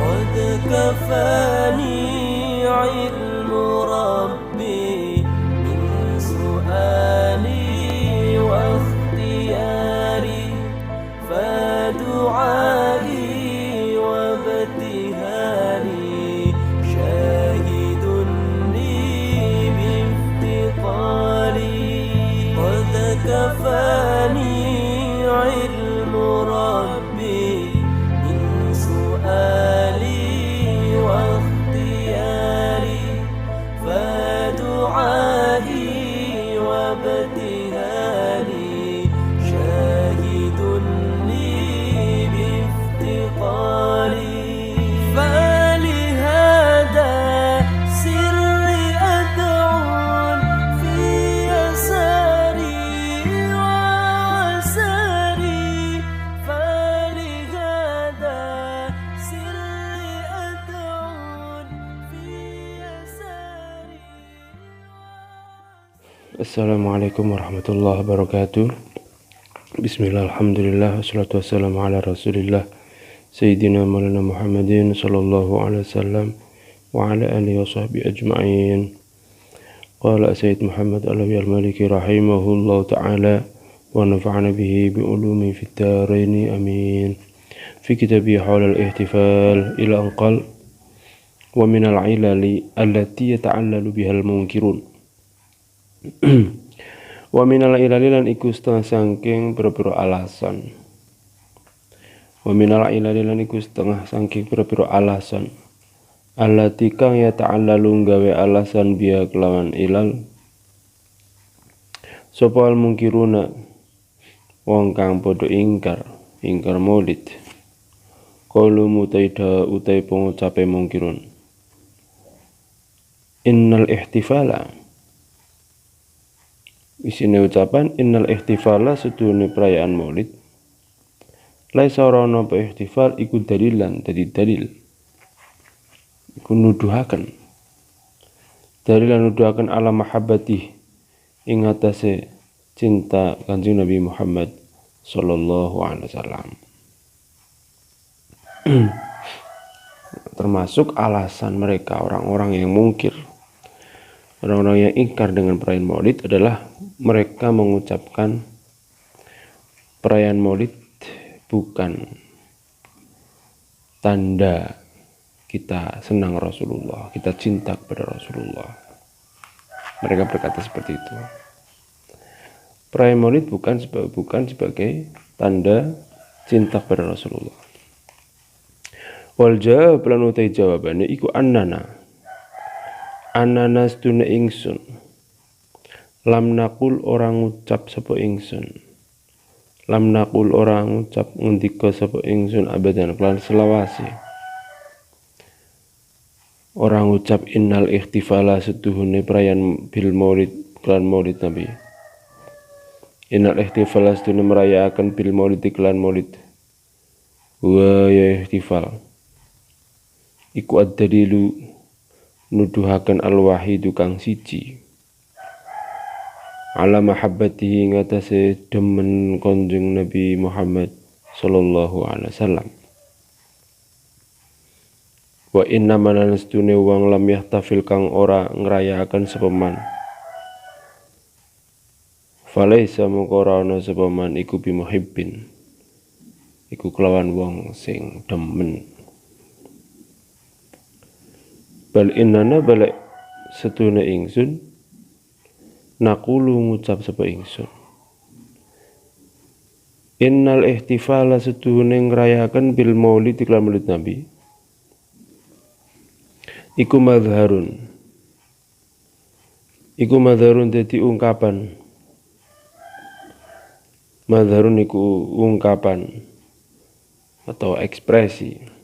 قد كفاني علم ربي من سؤالي واختياري فدعائي وابتهالي شاهد لي بافتقاري قد كفاني علم ربي من سؤالي واختياري فدعائي وابتهالي شاهد لي بافتقاري فلهذا سري أدعو في يساري وعساري فلهذا سري أدعو في يساري. Assalamualaikum warahmatullahi wabarakatuh. Bismillah, alhamdulillah, wassalatu wassalamu ala rasulillah Sayyidina Maulana Muhammadin sallallahu alaihi wasallam wa ala alihi wa sahbihi ajma'in. Qala Sayyid Muhammad Alawi al-Maliki rahimahullahu ta'ala wa nafa'ana bihi bi ulumi fid daraini amin. Fi kitabi hawla al-ihtifal ila anqal wa min al-ilali allati yata'allalu biha al-munkirun. Wa minal ilali lan iku setengah saking pira-pira alasan. Wa minal ilali lan iku setengah saking pira-pira alasan. Allati kang ya ta'allalu gawe alasan biya kelawan ilal. Sapa al mungkiruna wong kang padha ingkar maulid. Qalu mutaida utai pengucape mungkirun. Innal ihtifala isine ucapan innal ihtifala sedune perayaan maulid laisa ora ana apa ihtifal iku dalilan dadi dalil iku nuduhaken dalilan nuduhaken ala mahabbati ing atase cinta Kanjeng Nabi Muhammad sallallahu alaihi wasallam. Termasuk alasan mereka orang-orang yang mungkir, orang-orang yang ingkar dengan perayaan maulid adalah mereka mengucapkan perayaan maulid bukan tanda kita senang Rasulullah, kita cinta kepada Rasulullah. Mereka berkata seperti itu. Perayaan maulid bukan sebagai tanda cinta kepada Rasulullah. Wal jawab lan utai jawabane iku annana stune ingsun lam nakul orang ngucap sapa ingsun lam nakul orang ngucap ngendika sapa ingsun abadan kelan selawase orang ngucap innal ihtifala setuhune perayaan bil maulid kelan maulid Nabi. Innal ihtifala setuhune merayakan bil maulid kelan maulid wa ya ihtifal iku ad-dalilu nuduhaken al-wahidu kang siji ala mahabbatihi ngatasé demen Kanjeng Nabi Muhammad sallallahu alaihi wasallam. Wa inna manastune wong lam yahtafil kang ora ngrayakaken sapa man falaisa mungkara ana sapa man iku bimuhibbin iku kelawan wong sing demen. Bal innana balik setune ingsun naqulu ngucap sapa ingsun innal ihtifala setune ngrayaken bil maulid iklan maulid Nabi iku madharun dadi ungkapan madharun iku ungkapan atau ekspresi.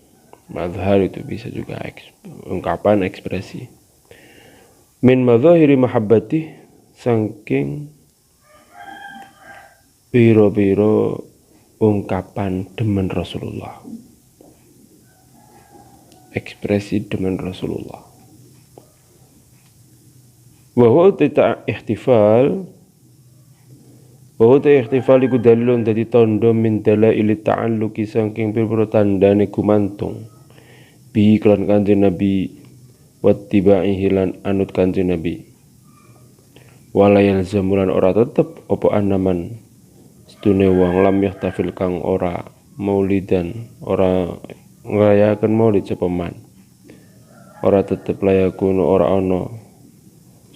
Madhar itu bisa juga ungkapan ekspresi min madhahiri mahabbati saking piro-piro ungkapan demen Rasulullah, ekspresi demen Rasulullah. Bahwa tidak ihtifal iku dalilun dadi tanda min dalail ta'alluqi saking pira tandane gumantung bi kelan Kanjeng Nabi wattiba'ihi lan anut Kanjeng Nabi wala yalzamulan ora tetep apa anaman sedune wong lam yahtafil kang ora maulidan ora ngerayakan maulid sapa man ora tetep layakun ora ana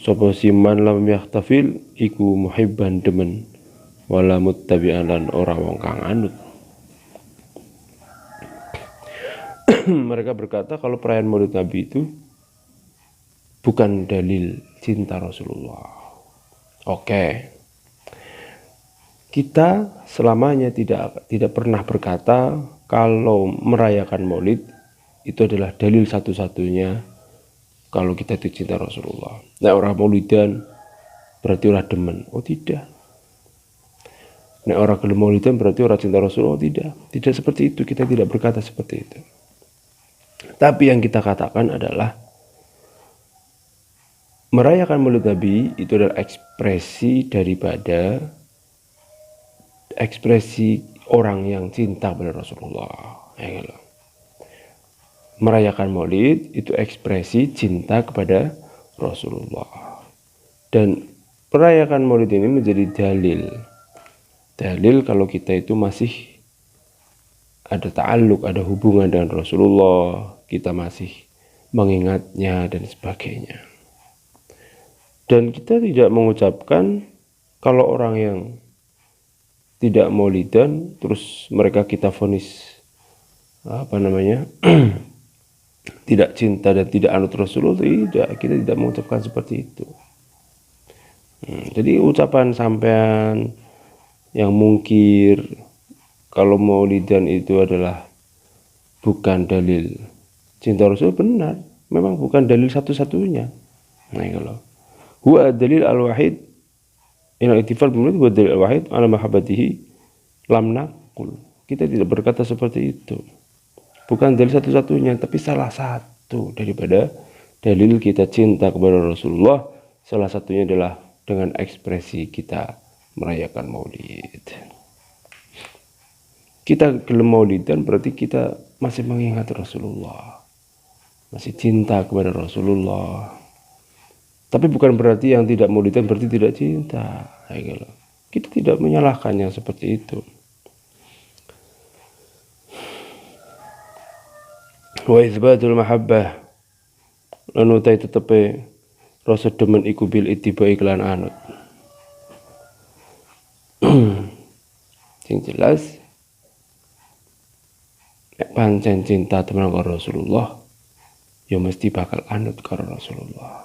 sapa siman lam yahtafil iku muhibban demen wala muttabi'an lan ora wong kang anut. Mereka berkata kalau perayaan maulid Nabi itu bukan dalil cinta Rasulullah. Oke. Kita selamanya tidak pernah berkata kalau merayakan maulid itu adalah dalil satu-satunya kalau kita itu cinta Rasulullah. Nah, orang maulidan berarti orang demen. Oh tidak. Nah, orang gelem maulidan berarti orang cinta Rasulullah. Oh tidak. Tidak seperti itu. Kita tidak berkata seperti itu. Tapi yang kita katakan adalah merayakan maulid Nabi itu adalah ekspresi daripada ekspresi orang yang cinta kepada Rasulullah. Ya, gitu. Merayakan maulid itu ekspresi cinta kepada Rasulullah. Dan merayakan maulid ini menjadi dalil kalau kita itu masih ada ta'alluq, ada hubungan dengan Rasulullah, kita masih mengingatnya dan sebagainya. Dan kita tidak mengucapkan kalau orang yang tidak maulidan terus mereka kita vonis tidak cinta dan tidak anut Rasulullah. Tidak, kita tidak mengucapkan seperti itu. Jadi ucapan sampean yang mungkir kalau maulidan itu adalah bukan dalil cinta Rasul, benar, memang bukan dalil satu-satunya. Nah, kalau huwa dalil al-wahid ina ittifal bimulid huwa dalil al-wahid ala mahabbatihi lam naqul. Kita tidak berkata seperti itu. Bukan dalil satu-satunya, tapi salah satu daripada dalil kita cinta kepada Rasulullah. Salah satunya adalah dengan ekspresi kita merayakan maulid. Kita gelem maulidan berarti kita masih mengingat Rasulullah, masih cinta kepada Rasulullah. Tapi bukan berarti yang tidak maulidan berarti tidak cinta. Kita tidak menyalahkannya seperti itu. Wa itsbatul mahabbah lan utai tetepe rasa demen iku bil ittiba iklan anut. Sing jelas nek pancen cinta temen karo Rasulullah ya mesti bakal anut karo Rasulullah.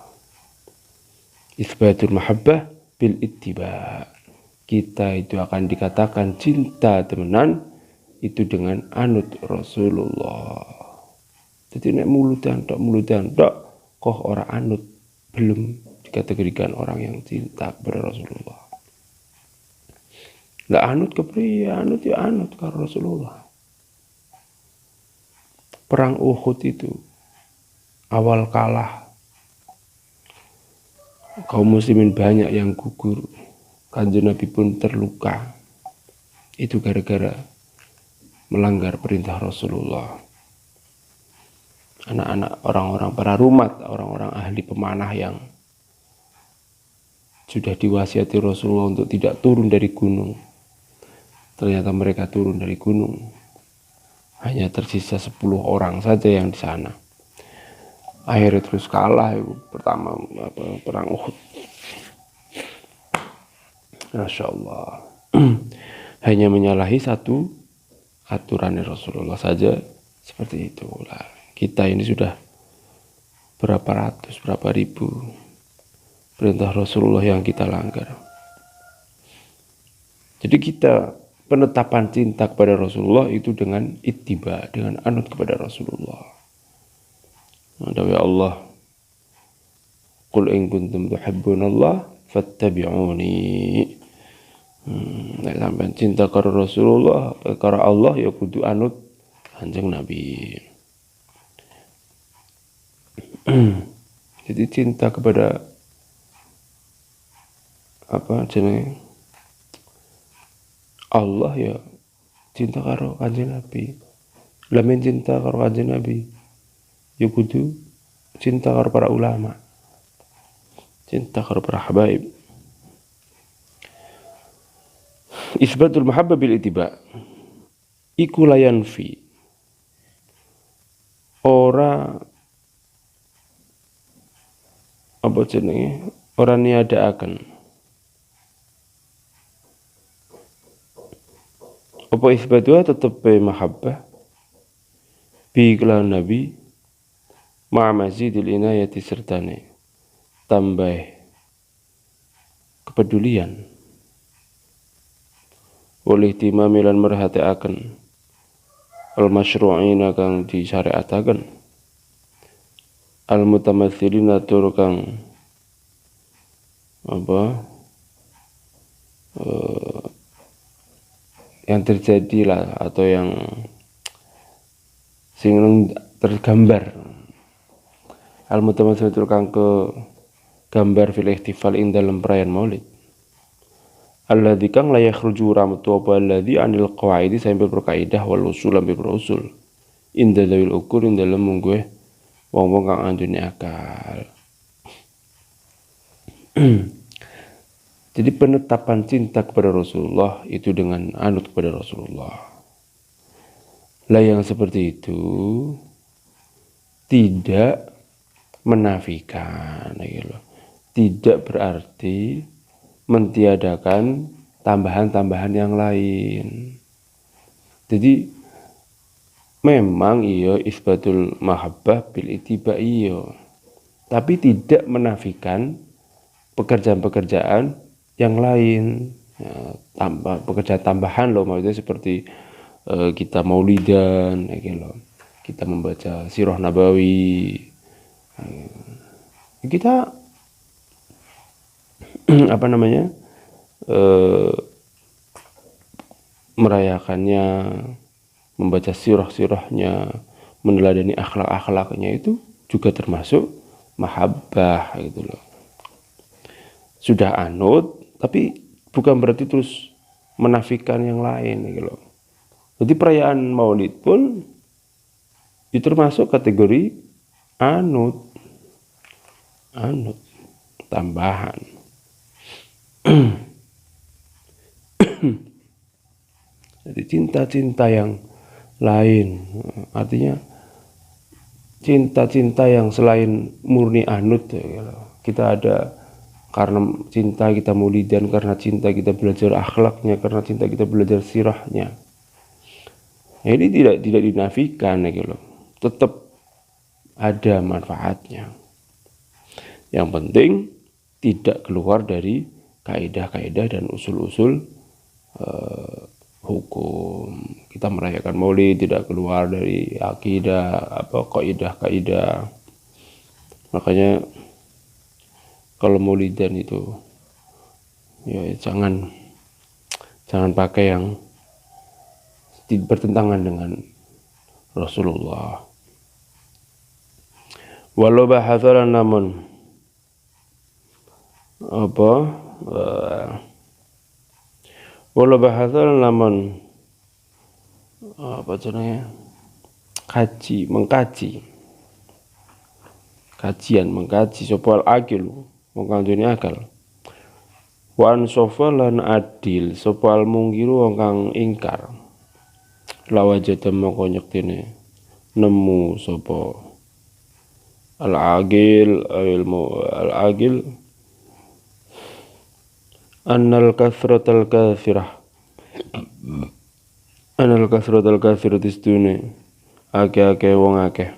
Itsbatul mahabbah bil ittiba. Kita itu akan dikatakan cinta temenan itu dengan anut Rasulullah. Jadi nek muludan tok kok orang anut belum dikategorikan orang yang cinta kepada Rasulullah. Lah anut kepriye? Anut ya anut karo Rasulullah. Perang Uhud itu awal kalah, kaum muslimin banyak yang gugur, Kanjeng Nabi pun terluka. Itu gara-gara melanggar perintah Rasulullah. Anak-anak orang-orang para rumat, orang-orang ahli pemanah yang sudah diwasiati Rasulullah untuk tidak turun dari gunung. Ternyata mereka turun dari gunung. Hanya tersisa 10 orang saja yang di sana. Akhirnya terus kalah itu pertama perang Uhud. Masya Allah. Hanya menyalahi satu aturan Rasulullah saja seperti itu. Kita ini sudah berapa ratus, berapa ribu perintah Rasulullah yang kita langgar. Jadi kita penetapan cinta kepada Rasulullah itu dengan ittiba, dengan anut kepada Rasulullah. Dawai Allah, qul in kuntum tuhibbunallah fattabi'uni. Nek sampean cinta karo Rasulullah, karo Allah ya kudu anut Kanjeng Nabi. Jadi cinta kepada Allah ya cinta karo Kanjeng Nabi. Lamun cinta karo Kanjeng Nabi ya kudu cinta karo para ulama, cinta karo para habaib. Isbatul mahabbah bil ittiba iku layan fi ora apa jenenge ora niadaaken apa isbatuha tetep mahabbah bi kelan nabi ma mazidil inayati sertane tambah kepedulian oleh timamilan merhatiaken al-masyru'ina kang disyariataken al-mutamathilina tur kang yang terjadi lah atau yang sing tergambar al-mutamathilina tur kang ke gambar fil ihtifal ing dalam perayaan Maulid alladzi kang la yakhruju ramtu apa alladzi anil qawaidi sampai berkaidah wal usul sampai berusul inda dawil ukur ing dalam mungguh wong-wong kang andune akal. Jadi penetapan cinta kepada Rasulullah itu dengan anut kepada Rasulullah. Lah yang seperti itu tidak menafikan, tidak berarti mentiadakan tambahan-tambahan yang lain. Jadi memang iya isbatul mahabbah bil ittiba iya, tapi tidak menafikan pekerjaan-pekerjaan yang lain. Ya, pekerjaan tambahan loh, maksudnya seperti kita maulidan, kita membaca sirah nabawi, kita merayakannya, membaca sirah-sirahnya, meneladani akhlak-akhlaknya, itu juga termasuk mahabbah gitu loh. Sudah anut, tapi bukan berarti terus menafikan yang lain gitu loh. Jadi perayaan Maulid pun itu termasuk kategori anut tambahan. Jadi cinta-cinta yang lain, artinya cinta-cinta yang selain murni anut, kita ada karena cinta kita maulidan, karena cinta kita belajar akhlaknya, karena cinta kita belajar sirahnya. Ini tidak dinafikan, tetap ada manfaatnya. Yang penting tidak keluar dari kaidah-kaidah dan usul-usul hukum. Kita merayakan Maulid tidak keluar dari akidah kaidah-kaidah. Makanya kalau Maulidan itu ya jangan pakai yang bertentangan dengan Rasulullah. Walau bahasa namun walau bahasa namun mengkaji sopal akil wong kang duwe akal wa ansofa lan adil sopal mungkiru wong kang ingkar lawajata moko nyektine nemu sapa al-agil annal kasratal kathirah istune akeh wong akeh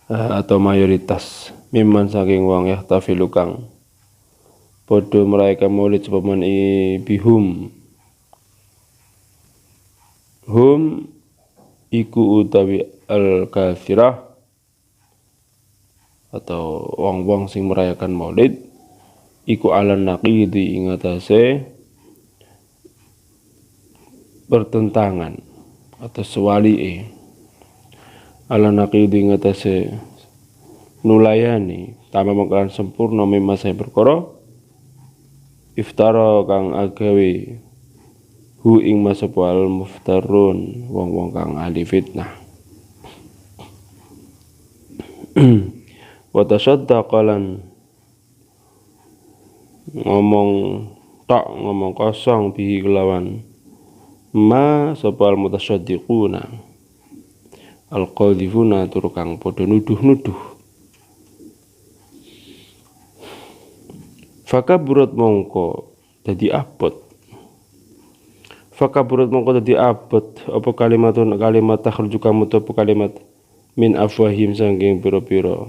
atau mayoritas mimman saking wong yahtafilu kang padha merayakan Maulid sepaman bihum hum iku utawi al-kathirah atau wong-wong sing merayakan Maulid iku ala naqidi ing atase bertentangan atau sewalike ala naqidi ing atase nulayani tama mengkalan sempurna mimma saya perkara iftara kang agawe hu ing masapal muftarun wong-wong kang ahli fitnah Wa tashaddaqalan ngomong tok, ngomong kosong bihi kelawan ma sapal mutasyaddiquna al-qadhifuna tur kang padha nuduh-nuduh. Fakaburat mongko dadi abot. Fakaburat mongko dadi abot apa kalimat takhruju kamu apa kalimat min afwahim saking pira-pira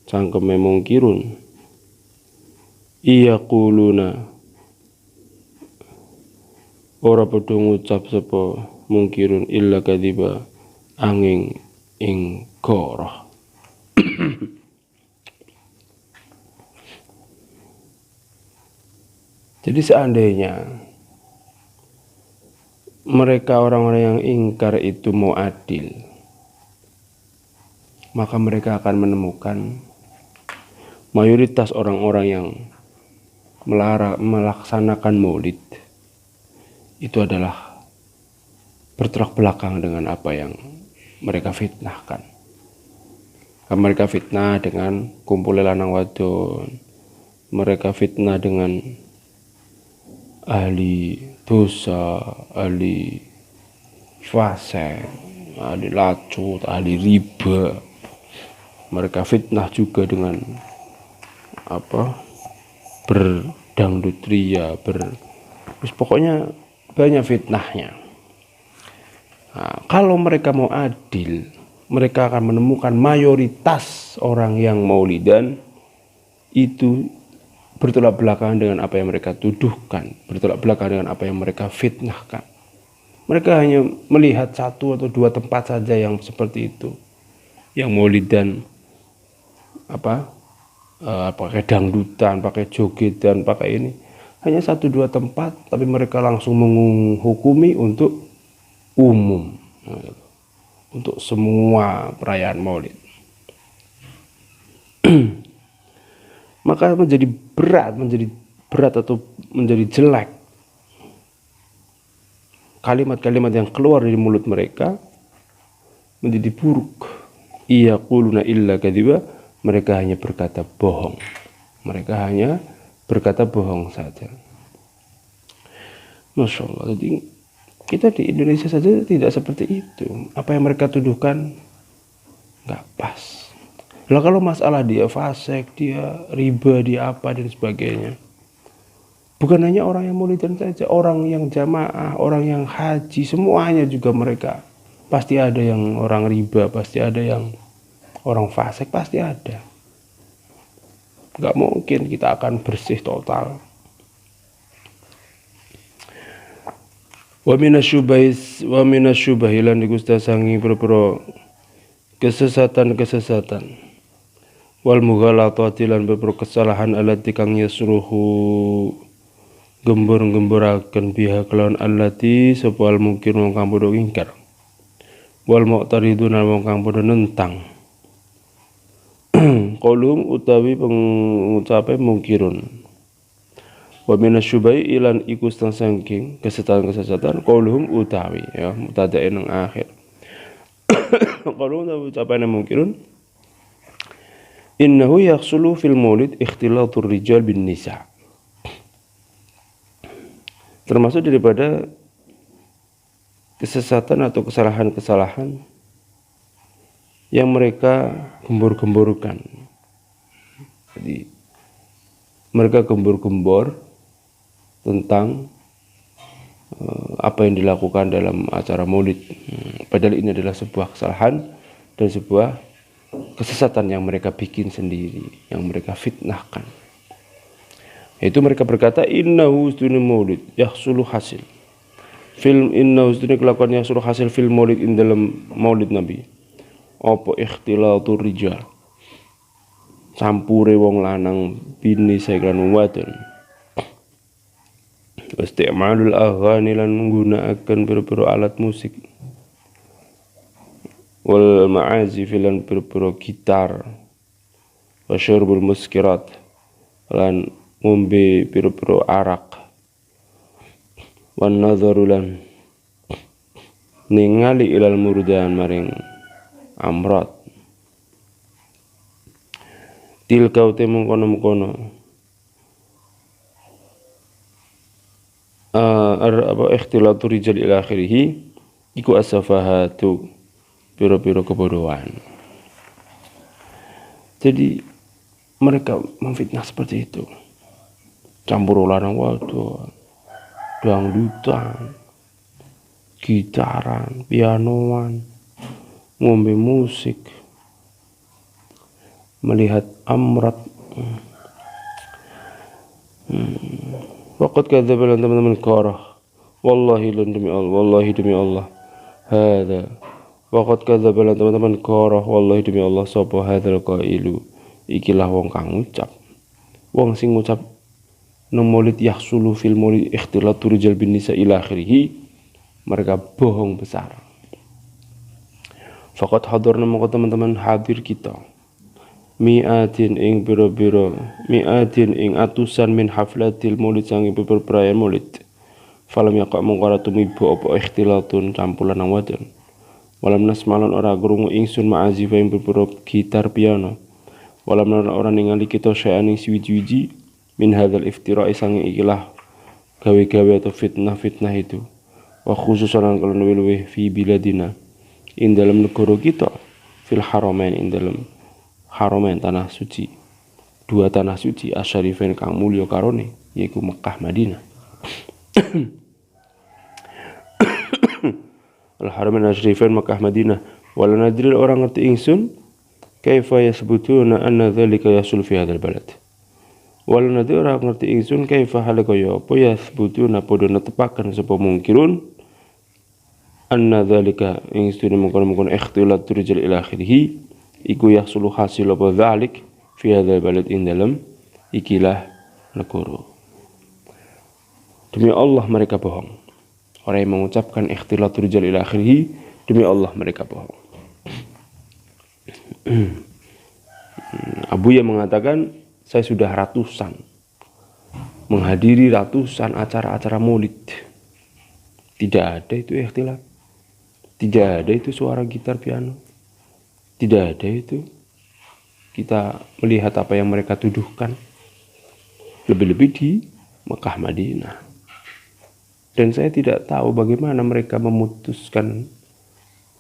cangkeme mungkirun. Iya kuluna ora padha ngucap sapa mungkirun illa kadiba angin ing goroh. Jadi seandainya mereka orang-orang yang ingkar itu mau adil, maka mereka akan menemukan mayoritas orang-orang yang melaksanakan maulid itu adalah bertolak belakang dengan apa yang mereka fitnahkan. Mereka fitnah dengan kumpul lanang wadon, mereka fitnah dengan ahli dosa, ahli fasik, ahli lacut, ahli riba. Mereka fitnah juga dengan berdangdut ria, pokoknya banyak fitnahnya. Nah, kalau mereka mau adil, mereka akan menemukan mayoritas orang yang maulidan itu bertolak belakang dengan apa yang mereka tuduhkan, bertolak belakang dengan apa yang mereka fitnahkan. Mereka hanya melihat satu atau dua tempat saja yang seperti itu, yang maulidan pakai dangdutan, pakai jogetan, pakai ini. Hanya satu dua tempat, tapi mereka langsung menghukumi untuk umum, untuk semua perayaan maulid. Maka menjadi berat atau menjadi jelek kalimat-kalimat yang keluar dari mulut mereka, menjadi buruk. Iya quluna illa kadiba, mereka hanya berkata bohong. Mereka hanya berkata bohong saja. Masya Allah. Jadi kita di Indonesia saja tidak seperti itu. Apa yang mereka tuduhkan nggak pas. Lah kalau masalah dia fasik, dia riba, dia apa dan sebagainya. Bukan hanya orang yang maulidan saja, orang yang jamaah, orang yang haji, semuanya juga mereka. Pasti ada yang orang riba, pasti ada yang orang fasik, pasti ada. Gak mungkin kita akan bersih total. Wa minasyubahi lan digusta sangi pira-pira kesesatan wal mughalatati lan pira-pira kesalahan allati kang yasruhu gembur-gemburaken biha kelawan allati sapa al mungkir wong kang padha ingkar wal mu'taridun wong kang padha nentang. Qaulum utawi pengucape mungkirun. Wa minasyubai ilan iku saking kesesatan qaulum utawi ya mutadae nang akhir. Qaulum utawi ucapane mungkirun. Innahu yahsulu fil maulid ikhtilatur rijal bin nisa. Termasuk daripada kesesatan atau kesalahan-kesalahan yang mereka gembor-gemborkan. Jadi mereka gembor-gembor tentang apa yang dilakukan dalam acara maulid. Padahal ini adalah sebuah kesalahan dan sebuah kesesatan yang mereka bikin sendiri, yang mereka fitnahkan. Yaitu mereka berkata innahu ustuni maulid yahsulu hasil. Innahu ustuni kelakuan yahsulu hasil fil maulid in dalam maulid Nabi. Apa ikhtilatur rijal, campure wong lanang bini lan wadon. Isti'malul aghani lan nggunakaken pira-pira alat musik. Wal ma'azif lan pira-pira gitar. Wa syurbul muskirat lan ngombe pira-pira arak. Wan nadharu lan ningali ilal murdan maring amrat. tilka uti mengkono-mengkono apa ikhtilatu rijal ila akhirih iku asafahatu piro-piro kebodohan. Jadi mereka memfitnah seperti itu. Campur larang waduh, dangdutan, gitaran, pianoan, ngombe musik, melihat amrat. Waqad kadzdzaba teman-teman qarah. Wallahi demi Allah. Hadza. Waqad kadzdzaba teman-teman qarah. Wallahi demi Allah sapa hadzal qailu. Ikilah wong kang ngucap. Wong sing ngucap nang maulid yahsulu fil maulid ikhtilatu rijal bin nisa ila akhirih. Mereka bohong besar. Faqad hadarna mongko teman-teman hadir kita. Mi'atin ing biro-biro mi'atin ing atusan min haflatil maulid sangi perayaan maulid. Falam yaqa mongko tumibo apa ikhtilatun campuran nang wadon. Walam nasmalon ora krungu ingsun ma'azif ing biro gitar piano. Walam ora ningali kita sayan ing siwiji-wiji min hadzal iftira'i sangi ikilah gawe-gawe atau fitnah-fitnah itu. Wa khususan kalau luwih fi biladina ing dalam negara kita fil haramain ing dalam haramain tanah suci, dua tanah suci asyarifain kang mulya karone yaiku Mekah Madinah. Al haramain asyarifain Mekah Madinah. Wala nadril orang ngerti ingsun kaifa yasbutuna anna dzalika yasul fi hadzal balad. Wala nadril orang ngerti ingsun kaifa halaka ya apa yasbutuna padha netepaken sapa mungkirun anna dzalika ingsun mungkon ikhtilat rijal ila akhirih iku yahsulu hasil apa dzalik fi hadzal balad in dalam ikilah negara. Demi Allah mereka bohong. Orang yang mengucapkan ikhtilat rijal ila akhirih demi Allah mereka bohong. Abu yang mengatakan saya sudah ratusan menghadiri ratusan acara-acara maulid. Tidak ada itu ikhtilat. Tidak ada itu suara gitar piano. Tidak ada itu kita melihat apa yang mereka tuduhkan. Lebih-lebih di Mekah Madinah. Dan saya tidak tahu bagaimana mereka memutuskan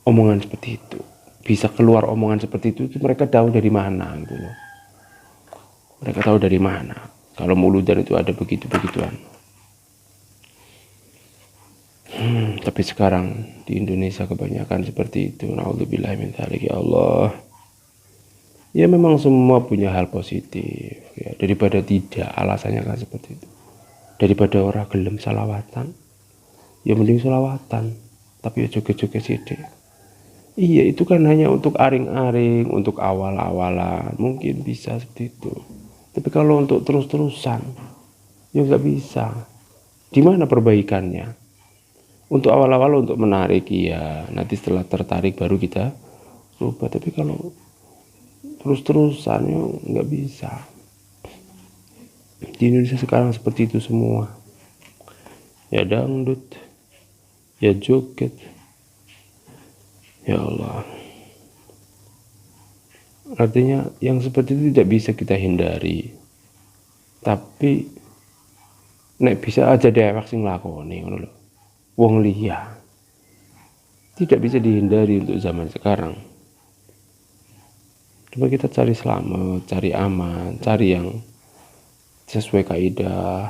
omongan seperti itu. Bisa keluar omongan seperti itu mereka tahu dari mana gitu loh. Mereka tahu dari mana kalau mauludan itu ada begitu-begituan. Tapi sekarang di Indonesia kebanyakan seperti itu. Na'udzubillah min dzalik ya Allah. Ya memang semua punya hal positif ya, daripada tidak alasannya kan seperti itu. Daripada orang gelem salawatan, ya mending salawatan. Tapi ya joget-joget sithik. Iya itu kan hanya untuk aring-aring, untuk awal-awalan, mungkin bisa seperti itu. Tapi kalau untuk terus-terusan, ya nggak bisa. Di mana perbaikannya? Untuk awal-awal untuk menarik ya, nanti setelah tertarik baru kita rubah. Tapi kalau terus-terusan ya nggak bisa. Di Indonesia sekarang seperti itu semua. Ya dangdut, ya joget. Ya Allah. Artinya yang seperti itu tidak bisa kita hindari. Tapi nek bisa aja dewek sing lakoni ngono lho. Wong liya. Tidak bisa dihindari untuk zaman sekarang. Coba kita cari selamat, cari aman, cari yang sesuai kaidah.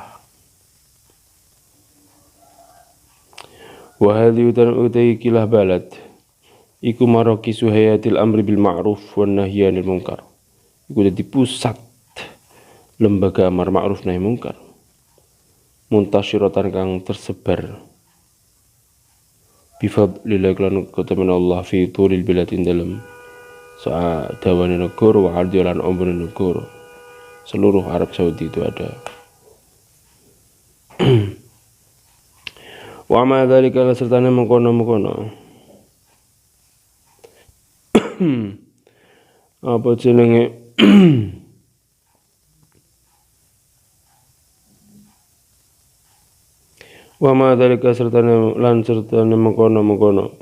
Wa hadhihi utai kilah balad iku marakisu hayatil amri bil ma'ruf wan nahyi 'anil munkar. Iku dadi pusat lembaga amar ma'ruf nahi munkar. Muntasyiratan kang tersebar bifadlillah lan kutaman Allah fi tulil bilad dalam saat dawane negara wa ardilan umrun negara. Seluruh Arab Saudi itu ada. Wa ma dzalika sertane mengkono-mengkono. Apa jenenge wa ma dzalika sertane mengkono-mengkono.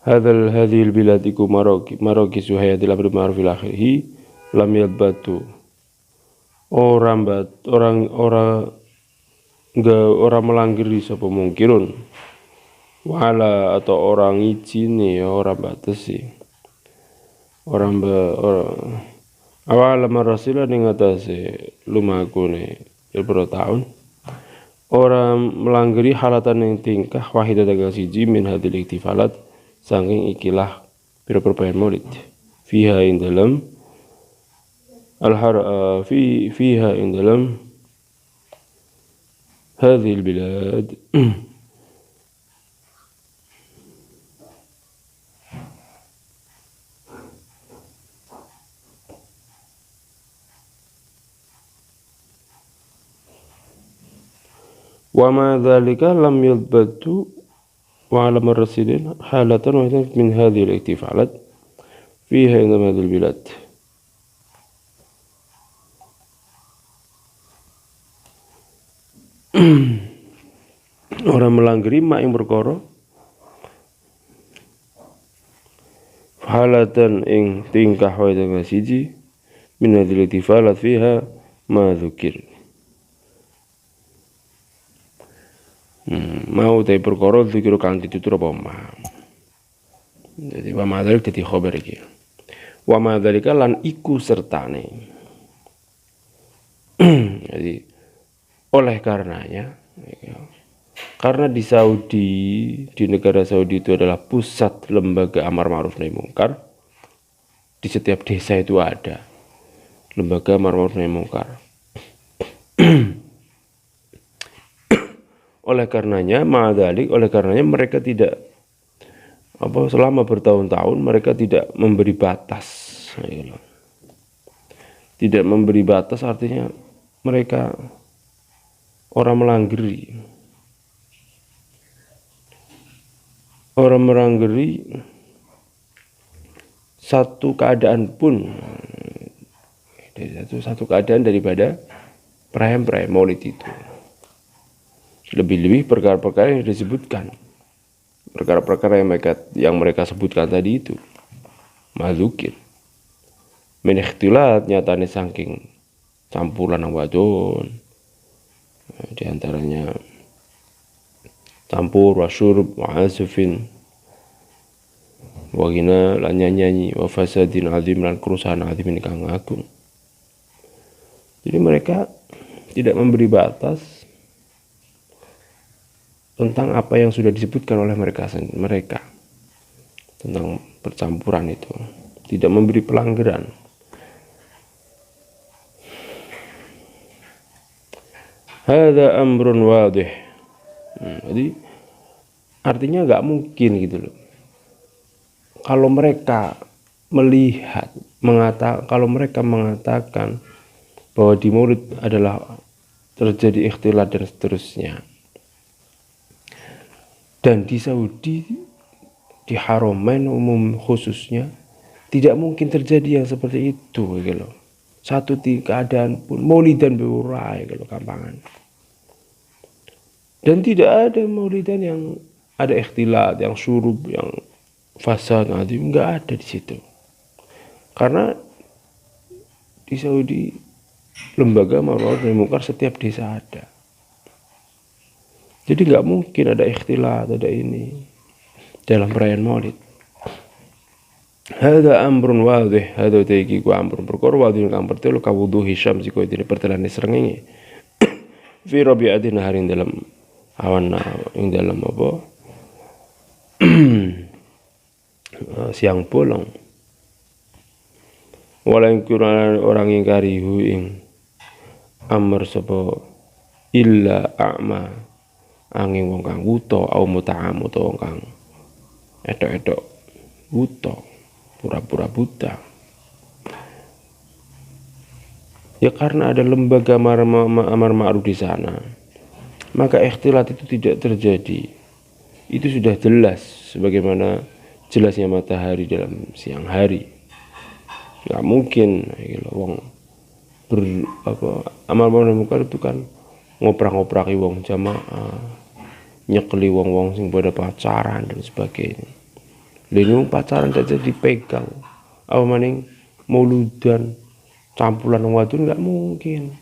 Hadhil bilad iku maraki suhayatil amri ma'ruf fil akhirih lam yalbatu orang melanggiri sapa mungkirun wala atau orang izine orang batesi orang awal marasila ning atase lumaku ne beberapa tahun orang melanggiri halatan yang tingkah wahidah dagang siji min hadil iktifalat saking ikilah pira perpayan maulid fiha ing dalam fiha ing dalam hadhil bilad wa ma dzalika lam yadbatu wa ala marsidin halatan wahidatan min hadhihi al-ihtifalat fiha ing hadhil bilad. Orang melanggeri mak yang perkara halatan ing tingkah wae dengan siji min hadhil ihtifalat fiha ma dzukir. Mau tapi perkara dzikir kang ditutur apa ma. Jadi wa madzalik dadi khabar iki. Wa madzalika lan iku sertane. Jadi oleh karenanya karena di Saudi, di negara Saudi itu adalah pusat lembaga amar ma'ruf nahi mungkar. Di setiap desa itu ada lembaga amar ma'ruf nahi mungkar. Oleh karenanya mereka tidak selama bertahun-tahun mereka tidak memberi batas. Tidak memberi batas artinya mereka orang melanggeri. Orang melanggeri satu keadaan pun, satu keadaan daripada perayaan maulid itu. Lebih-lebih perkara-perkara yang disebutkan, perkara-perkara yang mereka sebutkan tadi itu, mazukir, menekhtilat nyatane saking campuran ang wadon, di antaranya campur wasyurub wa'azufin wagina lan nyanyi wa fasadin azim lan kerusahan azim kang agung. Jadi mereka tidak memberi batas tentang apa yang sudah disebutkan oleh mereka tentang percampuran itu, tidak memberi pelanggaran. Hadza amrun wadih. Jadi artinya nggak mungkin gitu loh. Kalau mereka mengatakan bahwa di maulid adalah terjadi ikhtilat dan seterusnya. Dan di Saudi, di Haramain umum khususnya, tidak mungkin terjadi yang seperti itu gitu loh. Satu keadaan pun maulidan berurai kalau kampangan. Dan tidak ada maulidan yang ada ikhtilat, yang syurub, yang fasad, enggak ada di situ. Karena di Saudi lembaga ma'ruf nahi mungkar setiap desa ada. Jadi enggak mungkin ada ikhtilat, ada ini dalam perayaan maulid. Hadza amrun wadih, hadza taiki ku amrun perkara wadih kang pertelo kawuduhi syamsi koyo dene pertelane srengenge. Fi rabi'atin harin dalam awan ing dalam apa siang bolong walang kurang orang ingkari hu ing amr sapa illa a'ma angin wong kang wuta au muta'am utawa wong kang edok-edok wuta pura-pura buta. Ya karena ada lembaga amar ma'ruf di sana, maka ikhtilat itu tidak terjadi. Itu sudah jelas sebagaimana jelasnya matahari dalam siang hari. Gak mungkin wong amar ma'ruf nahi mungkar itu kan ngoprak-ngopraki wong jamaah, nyekeli wong-wong sing pada pacaran dan sebagainya. Lha pacaran saja dipegang. Apa maning mauludan campuran wong wadon nggak mungkin.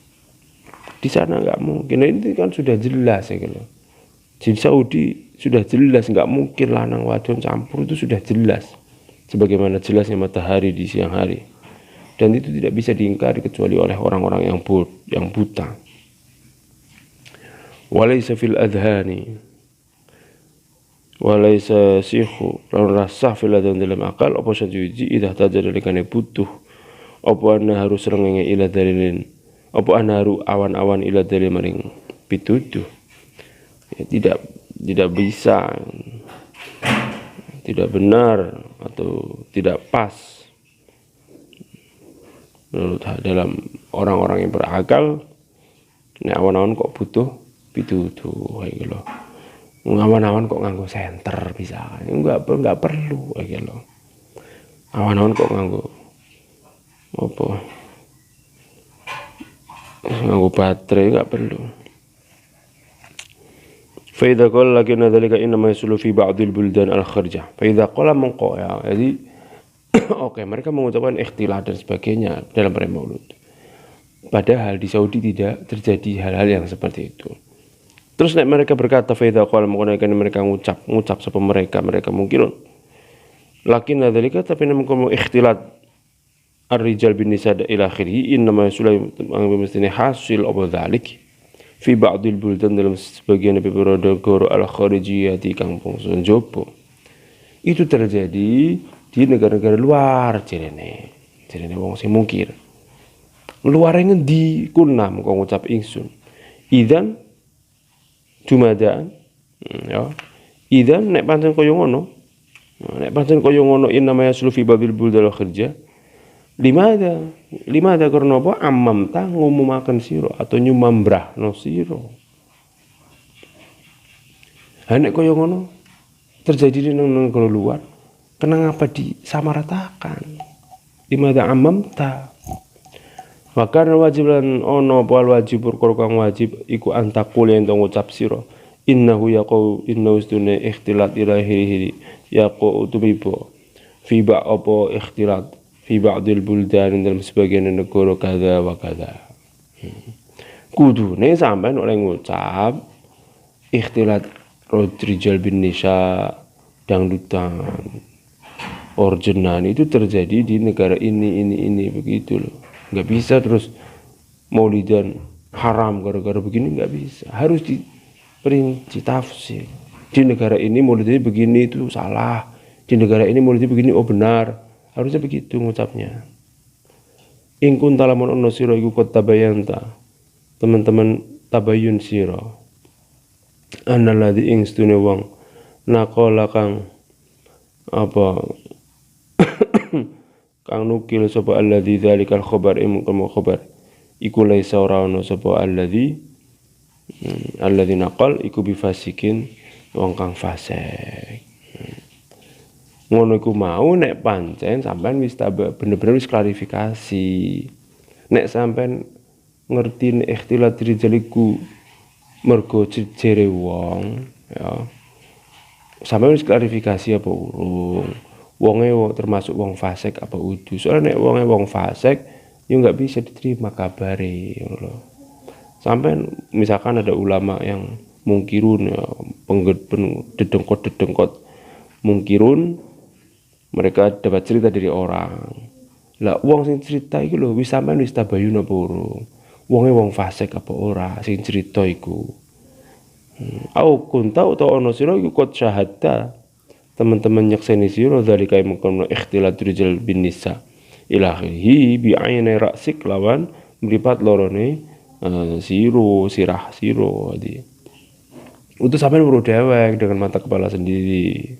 Di sana nggak mungkin. Nah, ini kan sudah jelas ya gitu. Di Saudi sudah jelas nggak mungkin lanang wadon campur, itu sudah jelas. Sebagaimana jelasnya matahari di siang hari. Dan itu tidak bisa diingkari kecuali oleh orang-orang yang buta. Walaysa fil adhani walaysa sikhu lan rasah fil adhan dalam akal apa sajuji idah tajad likane butuh apa ana harus rengenge ila dalilin apa ana haru awan-awan ila dalil maring pituduh ya, tidak bisa, tidak benar atau tidak pas menurut dalam orang-orang yang berakal. Nek awan-awan kok butuh pituduh kayak gitu loh. Awan-awan kok nganggo senter bisa, enggak perlu kayak gitu loh. Awan-awan kok nganggo apa? Nganggo baterai enggak perlu. Fa idza qala lakinna dzalika inma yasulu fi ba'dil buldan al-kharjah. Fa idza qala mengko ya. Jadi oke, mereka mengucapkan ikhtilat dan sebagainya dalam perayaan Maulud. Padahal di Saudi tidak terjadi hal-hal yang seperti itu. Terus nek mereka berkata fa idza qala mengkonakan mereka ngucap sapa mereka mungkin lakinna dzalika tapi mengko ikhtilat ar-rijal bin nisa ila akhirih inma yasulu mestine hasil apa dzalik fi ba'dil buldan dalam sebagian beberapa negara al-kharijiyati kampung Sonjopo. Itu terjadi di negara-negara luar jerene wong sing mungkir. Luar ngendi kunam kok ngucap ingsun. Idzan jumadaan ya. Idzan nek pancen kaya ngono. Nek pancen kaya ngono inna yaslu fi ba'dil buldan al-kharijiyah. Limada karena apa? Amam ta ngumumaken sira atau nyumambrahno sira. Ha nek kaya ngono terjadi di negara luar, kenapa disamaratakan? Limada amam ta. Maka wajib lan ono apa wajib perkara kang wajib iku antakul yen ngucap sira. Innahu yaqau innahu istune ikhtilat ilahi yaqau tubibo. Fi ba apa ikhtilat fi ba'dil buldan dalam sebagian negara kada wa kada. Kudune sampean oleh ngucap ikhtilat rijal bin nisa dangdutan orjenan itu terjadi di negara ini begitu loh. Nggak bisa terus maulidan haram gara-gara begini, nggak bisa. Harus diperinci tafsir. Di negara ini maulidnya begini itu salah. Di negara ini maulidnya begini oh benar. Harusnya begitu ngucapnya. In kunta lamun ono sira iku kot tabayanta. Teman-teman tabayun sira. Annalladzi ing stune wong naqala kang apa kang nukil sapa alladzi dzalikal khabar imkum khabar iku laisa ora ono sapa alladzi naqal iku bifasikin wong kang fasik. Ngono iku mau nek pancen sampean wis bener-bener wis klarifikasi. Nek sampean ngerti nek ikhtilat rijaliku mergo jere wong ya. Sampean wis klarifikasi apa urung? Wonge termasuk wong fasik apa udu? Soalnya nek wonge wong fasik yo enggak bisa diterima kabare ngono. Sampean misalkan ada ulama yang mungkirun ya, dedengkot mungkirun, mereka dapat cerita dari orang. Lah wong sing cerita iku lho wis sampean wis tabayun apa urung? Wonge wong fasik apa ora sing cerita iku? Au kunta utawa ono sira iku kot syahada. Teman-teman nyakseni sira zalika mengkono ikhtilat rijal bin nisa ilahi bi aini ra'sik lawan mripat lorone sirah siro tadi. Untuk sampean perlu dewek dengan mata kepala sendiri.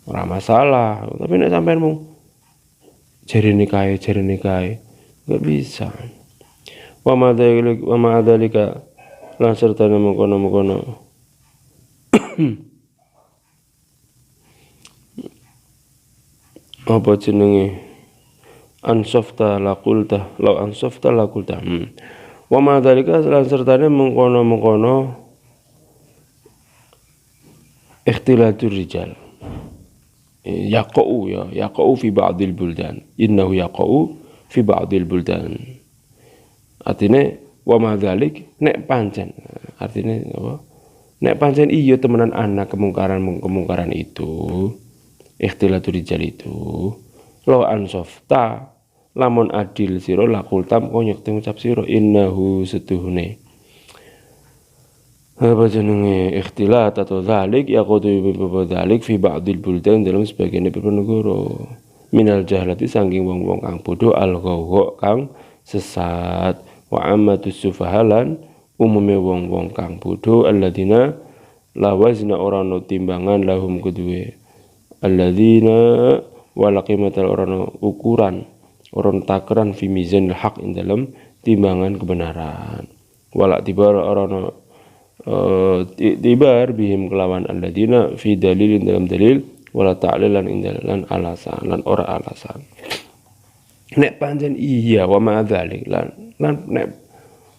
Ora masalah, tapi nek sampean mau jarine kae enggak bisa. Wa ma dzalika lan serta mengkono apa jenenge ansofta laqulta law ansofta laqulta wa ma dzalika lan sertane mengkono ikhtilatur rijal yaqau fi ba'dil buldan innahu yaqau fi ba'dil buldan. Artine wa madzalik nek pancen. Artine apa? Nek pancen iya temenan ana kemungkaran itu, ikhtilatu rijal itu, lo ansofta lamun adil sira lakul tam kok nyekte ngucap sira innahu setuhune apa jenenge ikhtilat atau zalik ya kudu zalik fi ba'dil buldan dalam sebagian negara minal jahlati saking wong-wong kang bodoh al-ghawwa kang sesat wa ammatus sufahalan umume wong-wong kang bodoh alladzina lawazna ora ono timbangan lahum kedue alladzina wala qimatal ora ono ukuran ora takaran fi mizanil haq ing dalam timbangan kebenaran wala tibar ora ono tibar bihim kelawan alladzina fi dalilin dalam dalil wala ta'lilan ing dalam alasan lan ora alasan nek pancen iya wa ma'dzalik lan nek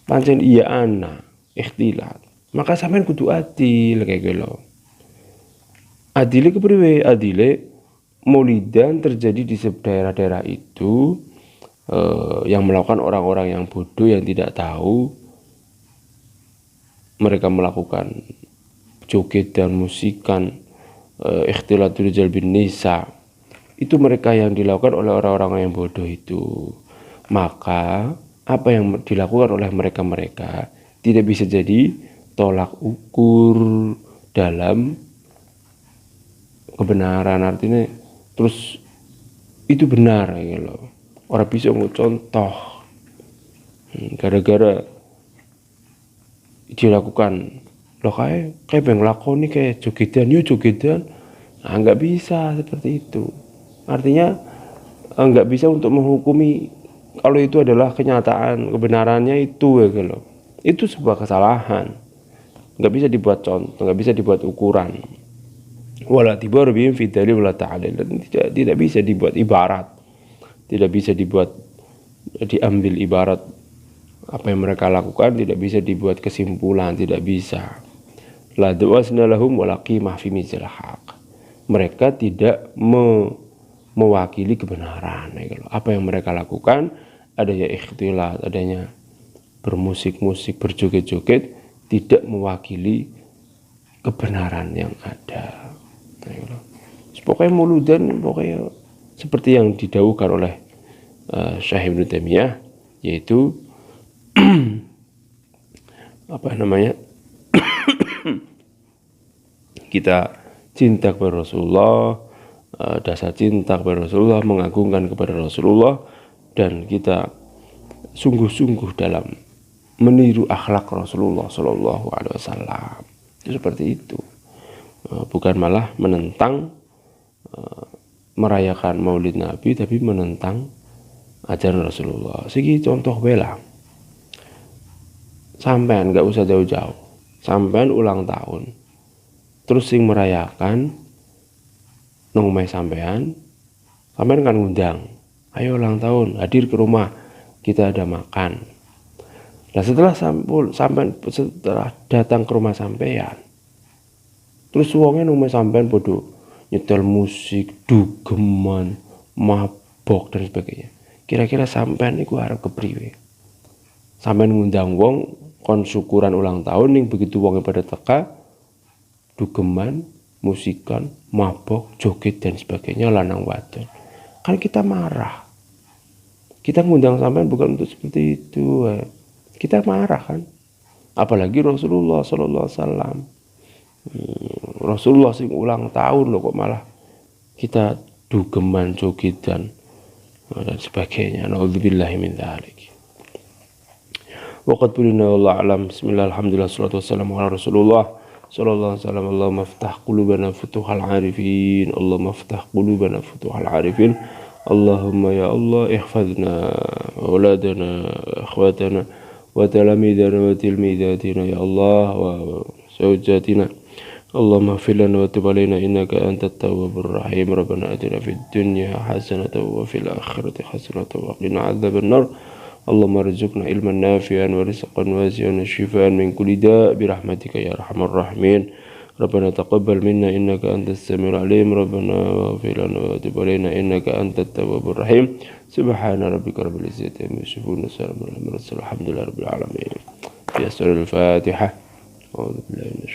pancen iya ana ikhtilat maka sampean kudu adil kayak gitu. Adile kepriwe? Adile maulidan terjadi di daerah-daerah itu yang melakukan orang-orang yang bodoh yang tidak tahu mereka melakukan joget dan musikan ikhtilatul rijal bin nisa itu mereka yang dilakukan oleh orang-orang yang bodoh itu maka apa yang dilakukan oleh mereka tidak bisa jadi tolak ukur dalam kebenaran artinya terus itu benar gitu loh. Orang bisa contoh gara-gara dilakukan loh kayak bang lakoni kayak jogedan nah, nggak bisa seperti itu artinya nggak bisa untuk menghukumi kalau itu adalah kenyataan kebenarannya itu gitu loh. Itu sebuah kesalahan nggak bisa dibuat contoh nggak bisa dibuat ukuran wala tibar bihim fi dalil wala ta'dil tidak bisa dibuat ibarat tidak bisa dibuat diambil ibarat apa yang mereka lakukan tidak bisa dibuat kesimpulan tidak bisa la dawasna lahum wala qimah fi mizal haq mereka tidak mewakili kebenaran apa yang mereka lakukan adanya ikhtilat adanya bermusik-musik berjoget-joget tidak mewakili kebenaran yang ada. Pokoknya mauludan pokoknya seperti yang didhawuhkan oleh Syekh Ibnu Taimiyah yaitu apa namanya kita cinta kepada Rasulullah dasar cinta kepada Rasulullah mengagungkan kepada Rasulullah dan kita sungguh-sungguh dalam meniru akhlak Rasulullah Shallallahu Alaihi Wasallam itu seperti itu bukan malah menentang merayakan Maulid Nabi tapi menentang ajaran Rasulullah. Segi contoh bela sampean nggak usah jauh-jauh sampean ulang tahun terus sing merayakan nungmai sampean kan ngundang ayo ulang tahun hadir ke rumah kita ada makan. Nah setelah setelah datang ke rumah sampean, terus wongnya nunggu sampean bodoh nyetel musik, dugeman, mabok dan sebagainya. Kira-kira sampean iku arep kepriwe? Sampean ngundang wong kon syukuran ulang tahun ning begitu wongnya pada teka dugeman, musikan, mabok, joget dan sebagainya lanang wadon. Kan kita marah. Kita ngundang sampean bukan untuk seperti itu. Kita marah kan, apalagi Rasulullah Sallallahu Alaihi Wasallam. Rasulullah sing ulang tahun loh kok malah kita dugeman jogedan dan sebagainya. Naudzubillahi min dzalik. Waqad bulina wallahu alam. Bismillah alhamdulillah salatu wassalamu ala Rasulullah sallallahu alaihi wasallam. Allahumma iftah qulubana futuhal arifin. Allahumma iftah qulubana futuhal arifin. Allahumma ya Allah ihfazna auladana akhwatana wa talamidana wa tilmidatina ya Allah wa zawjatina Allahumma ighfir lana wa tub alaina innaka antat tawwabur rahim rabbana atina fid dunya hasanatan wa fil akhirati hasanatan wa qina adzaban nar Allahumma arzuqna ilman nafi'an wa rizqan wasi'an wa shifaan min kulli da' bi rahmatika ya arhamar rahimin ربنا تقبل منا إنك أنت السميع العليم ربنا واغفر لنا وتب علينا إنك أنت التواب الرحيم سبحان ربك رب العزة عما يصفون وسلام على المرسلين الحمد لله رب العالمين في أسر الفاتحة أعوذ بالله من الشيطان